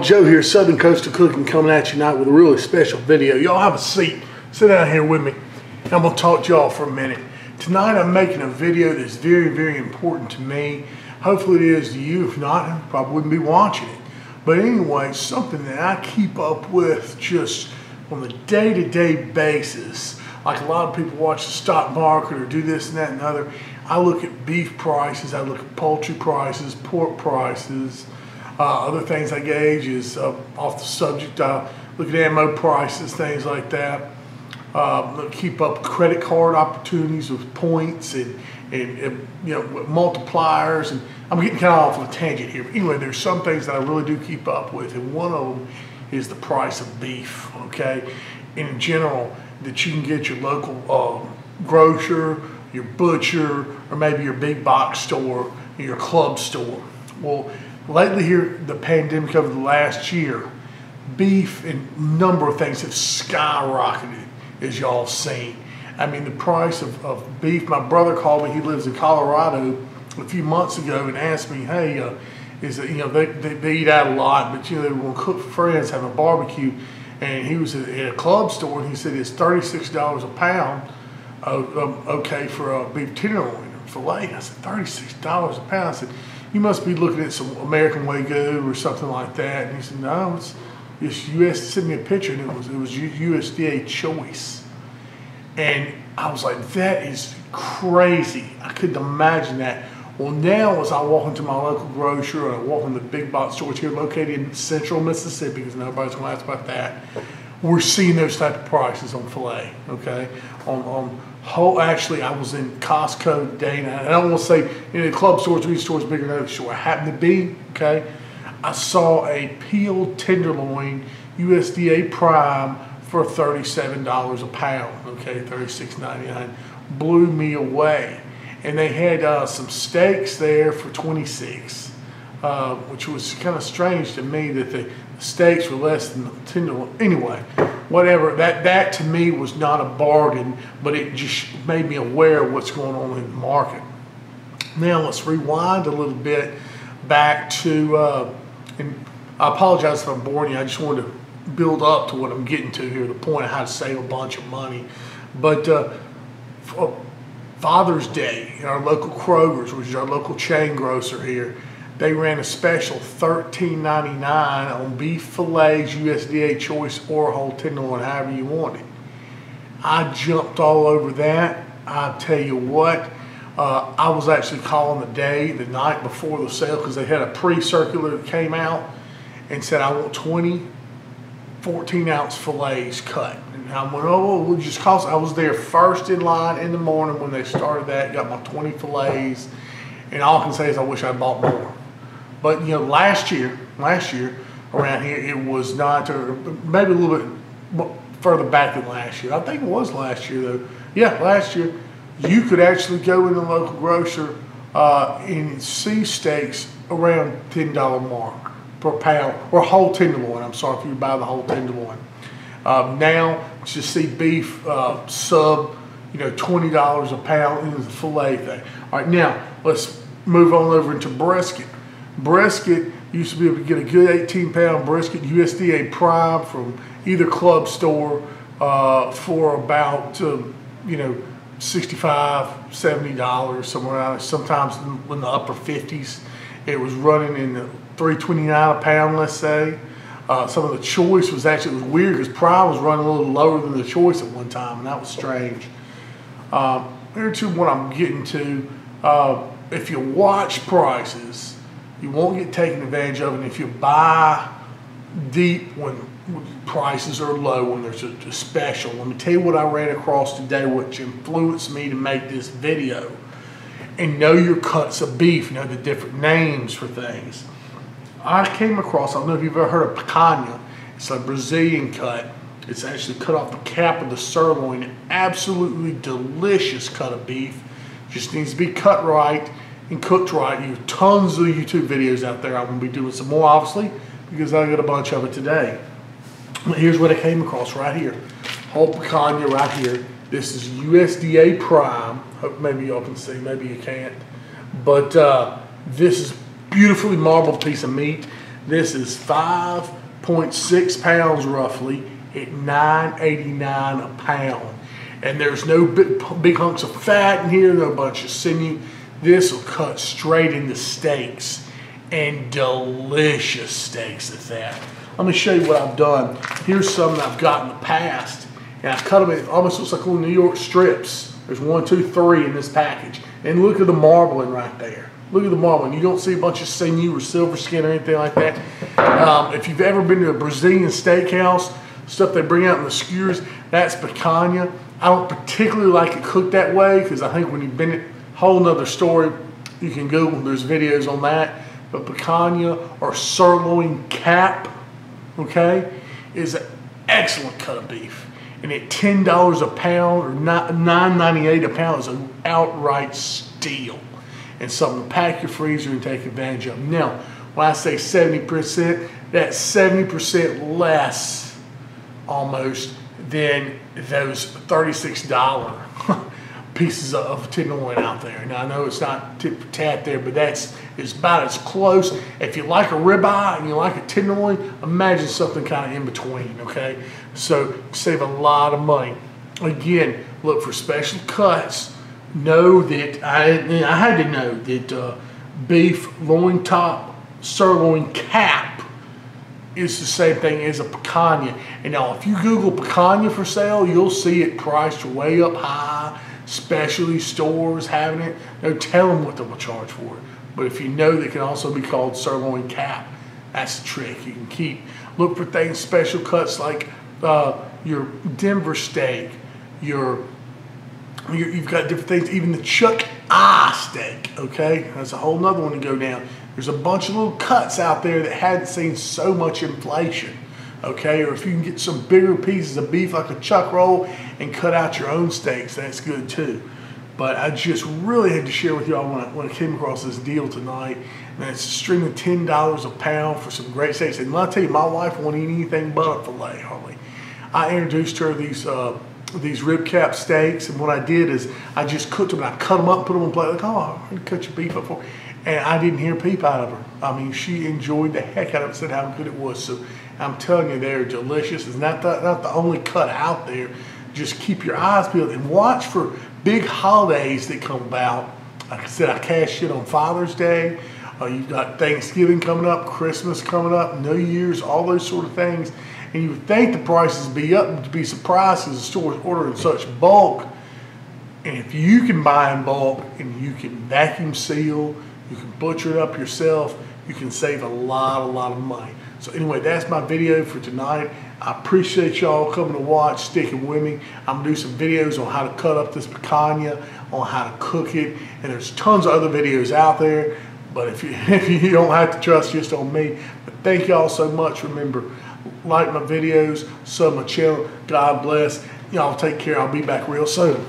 Joe here, Southern Coastal Cooking, coming at you tonight with a really special video. Y'all have a seat, sit down here with me, and I'm gonna talk to y'all for a minute. Tonight I'm making a video that's very, very important to me. Hopefully it is to you. If not, I probably wouldn't be watching it. But anyway, something that I keep up with just on a day-to-day basis. Like a lot of people watch the stock market or do this and that and other. I look at beef prices, I look at poultry prices, pork prices. Other things I gauge is off the subject. Look at ammo prices, things like that. Keep up credit card opportunities with points and you know, multipliers. And I'm getting kind of off on a tangent here. But anyway, there's some things that I really do keep up with, and one of them is the price of beef. Okay, in general, that you can get your local grocer, your butcher, or maybe your big box store, your club store. Well, lately here, the pandemic over the last year, beef and a number of things have skyrocketed, as y'all seen. I mean, the price of beef, my brother called me, he lives in Colorado, a few months ago and asked me, hey, is it, you know, they eat out a lot, but you know, they were gonna cook for friends, have a barbecue, and he was at a club store and he said it's $36 a pound, okay, for a beef tenderloin or filet. I said, $36 a pound? I said, you must be looking at some American Wagyu or something like that. And he said, no, it's US. Sent me a picture, and it was USDA choice. And I was like, that is crazy. I couldn't imagine that. Well, now as I walk into my local grocery or I walk into the big box stores here located in central Mississippi, because nobody's going to ask about that, we're seeing those type of prices on filet. Okay, on whole. Actually, I was in Costco today, and I don't want to say in the club stores, these stores bigger than other store. I happened to be, okay, I saw a peeled tenderloin USDA Prime for $37 a pound. Okay, $36.99, blew me away. And they had some steaks there for $26, which was kind of strange to me that the steaks were less than the tenderloin. Anyway, whatever, that to me was not a bargain, but it just made me aware of what's going on in the market. Now let's rewind a little bit back to, and I apologize if I'm boring you, I just wanted to build up to what I'm getting to here, the point of how to save a bunch of money. But Father's Day, our local Kroger's, which is our local chain grocer here, they ran a special $13.99 on beef fillets, USDA choice, or whole tenderloin, however you want it. I jumped all over that. I tell you what, I was actually calling the night before the sale, because they had a pre-circular that came out and said, I want 20 14-ounce fillets cut. And I went, oh, we'll just cost. I was there first in line in the morning when they started that, got my 20 fillets, and all I can say is I wish I bought more. But you know, last year around here, it was not, or maybe a little bit further back than last year. I think it was last year though. Yeah, last year, you could actually go in the local grocer and see steaks around $10 mark per pound, or whole tenderloin. I'm sorry if you buy the whole tenderloin. Now, you see beef sub, you know, $20 a pound in the fillet thing. All right, now let's move on over into brisket. Brisket, used to be able to get a good 18-pound brisket USDA Prime from either club store for about you know, $65, $70, somewhere around. Sometimes in the upper 50s. It was running in the $3.29 a pound, let's say. Some of the choice was actually, it was weird because Prime was running a little lower than the choice at one time, and that was strange. Here's what I'm getting to. If you watch prices, you won't get taken advantage of, and if you buy deep when prices are low, when there's a special. Let me tell you what I ran across today, which influenced me to make this video. And know your cuts of beef, know the different names for things. I came across, I don't know if you've ever heard of picanha. It's a Brazilian cut. It's actually cut off the cap of the sirloin. An absolutely delicious cut of beef. Just needs to be cut right and cooked right. You have tons of YouTube videos out there. I'm going to be doing some more, obviously, because I got a bunch of it today. But here's what I came across right here. Whole picanha right here. This is USDA Prime. Hope maybe y'all can see, maybe you can't. But this is beautifully marbled piece of meat. This is 5.6 pounds roughly at $9.89 a pound. And there's no big hunks of fat in here, no bunch of sinew. This will cut straight into steaks, and delicious steaks at that. Let me show you what I've done. Here's some that I've got in the past. And I cut them, it almost looks like little New York strips. There's 1, 2, 3 in this package. And look at the marbling right there. Look at the marbling. You don't see a bunch of sinew or silver skin or anything like that. If you've ever been to a Brazilian steakhouse, stuff they bring out in the skewers, that's picanha. I don't particularly like it cooked that way because I think when you've been it, whole nother story, you can Google, there's videos on that. But picanha or sirloin cap, okay, is an excellent cut of beef. And at $10 a pound or $9.98 a pound is an outright steal. And something to pack your freezer and take advantage of. Now, when I say 70%, that's 70% less almost than those $36 pieces of tenderloin out there. Now I know it's not tit for tat there, but it's about as close. If you like a ribeye and you like a tenderloin, imagine something kind of in between, okay? So save a lot of money. Again, look for special cuts. Know that, I had to know that beef loin top sirloin cap is the same thing as a picanha. And now if you Google picanha for sale, you'll see it priced way up high. Specialty stores having it. No telling what they will charge for it. But if you know, they can also be called sirloin cap. That's the trick. You can look for things, special cuts like your Denver steak, you've got different things, even the chuck eye steak, okay? That's a whole nother one to go down. There's a bunch of little cuts out there that hadn't seen so much inflation, okay? Or if you can get some bigger pieces of beef like a chuck roll and cut out your own steaks, that's good too. But I just really had to share with y'all when I came across this deal tonight. And it's a string of $10 a pound for some great steaks. And I'll tell you, my wife won't eat anything but a filet, hardly. I introduced her these rib cap steaks, and what I did is I just cooked them and I cut them up and put them on a plate. Like, oh, I'm gonna cut your beef up for you. And I didn't hear a peep out of her. I mean, she enjoyed the heck out of it, said how good it was. So I'm telling you, they're delicious. It's not the only cut out there. Just keep your eyes peeled and watch for big holidays that come about. Like I said, I cashed in on Father's Day. You've got Thanksgiving coming up, Christmas coming up, New Year's, all those sort of things. And you would think the prices would be up, and to be surprised because the store's ordering such bulk. And if you can buy in bulk and you can vacuum seal, you can butcher it up yourself, you can save a lot of money. So anyway, that's my video for tonight. I appreciate y'all coming to watch, sticking with me. I'm gonna do some videos on how to cut up this picanha, on how to cook it, and there's tons of other videos out there. But if you don't have to trust just on me. But thank y'all so much. Remember, like my videos, sub my channel. God bless. Y'all take care. I'll be back real soon.